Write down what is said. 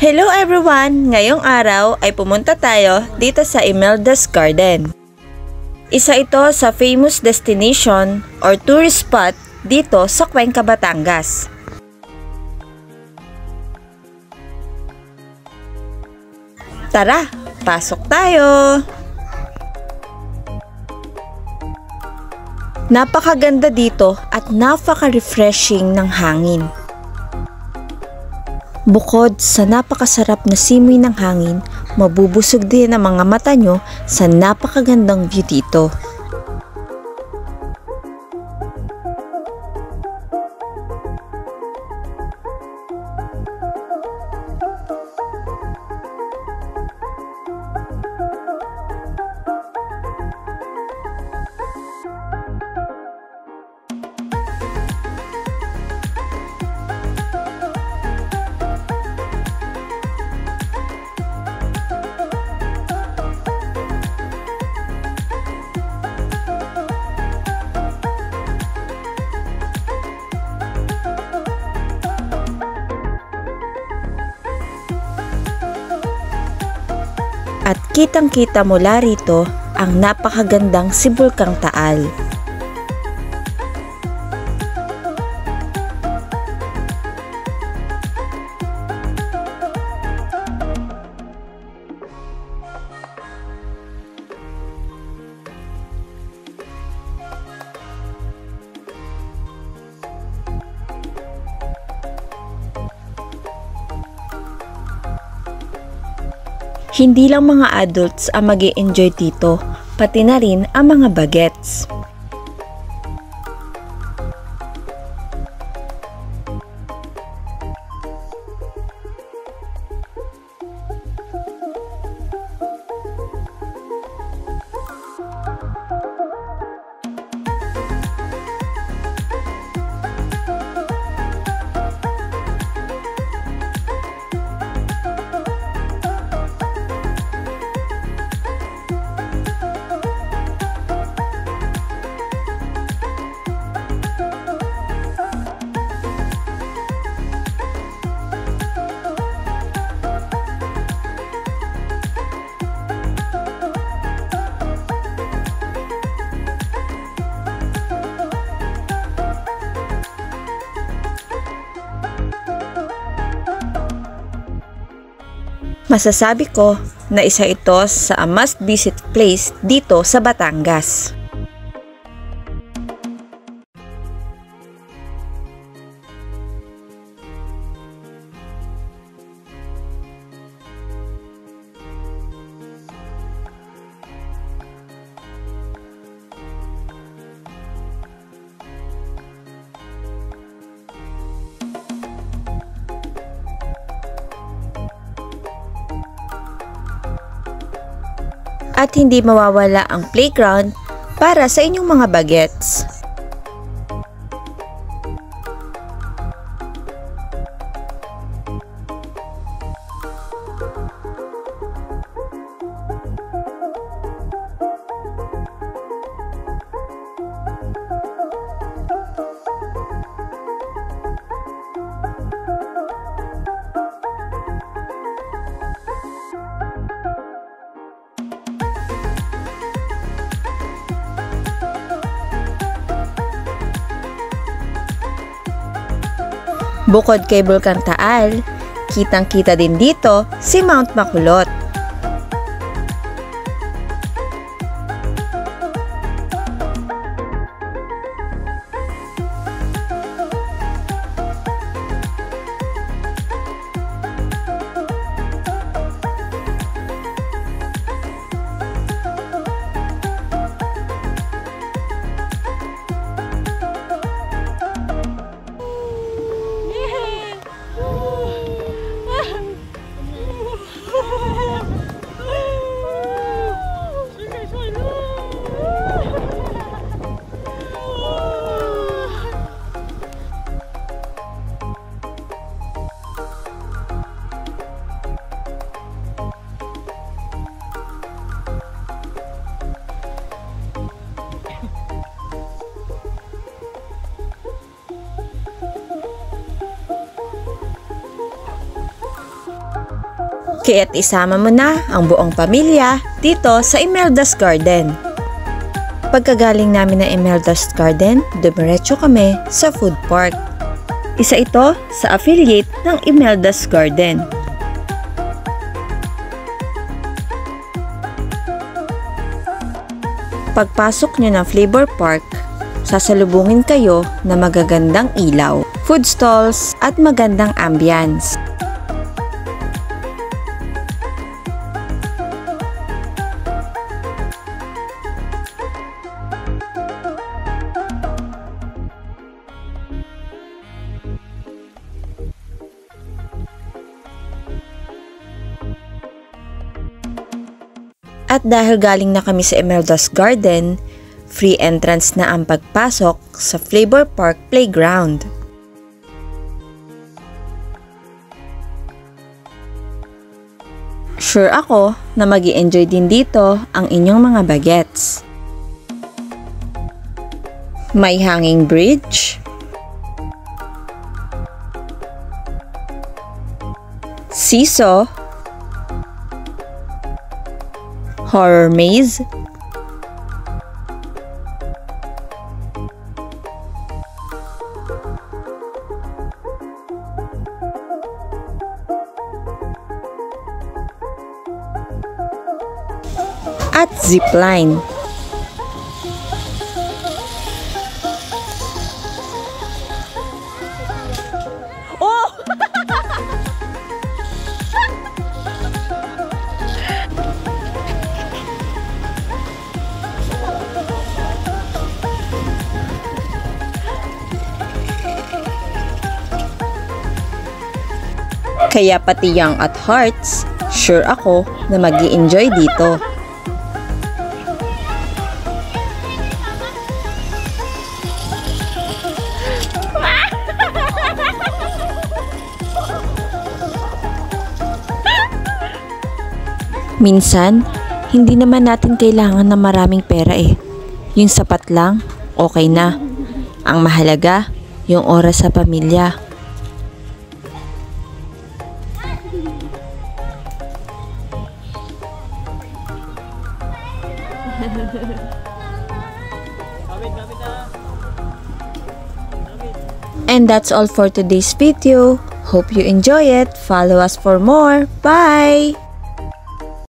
Hello everyone! Ngayong araw ay pumunta tayo dito sa Imelda's Garden. Isa ito sa famous destination or tourist spot dito sa Cuenca, Batangas. Tara, pasok tayo! Napakaganda dito at napaka-refreshing ng hangin. Bukod sa napakasarap na simoy ng hangin, mabubusog din ang mga mata nyo sa napakagandang view dito. At kitang-kita mula rito ang napakagandang Sibulkang Taal. Hindi lang mga adults ang mag-e-enjoy dito, pati na rin ang mga bagets. Masasabi ko na isa ito sa must-visit place dito sa Batangas. At hindi mawawala ang playground para sa inyong mga bagets. Bukod kay Bulkang Taal, kitang-kita din dito si Mount Makulot. Kaya't isama mo na ang buong pamilya dito sa Imelda's Garden. Pagkagaling namin ng Imelda's Garden, dumiretso kami sa food park. Isa ito sa affiliate ng Imelda's Garden. Pagpasok nyo ng Flavor Park, sasalubungin kayo na magagandang ilaw, food stalls at magandang ambience. At dahil galing na kami sa Imelda's Garden, free entrance na ang pagpasok sa Flavor Park Playground. Sure ako na mag-i-enjoy din dito ang inyong mga bagets. May hanging bridge, seesaw, horror maze, at zipline. Oh! Kaya pati young at hearts, sure ako na mag-i-enjoy dito. Minsan, hindi naman natin kailangan ng maraming pera eh. Yung sapat lang, okay na. Ang mahalaga, yung oras sa pamilya. And that's all for today's video. Hope you enjoy it. Follow us for more. Bye!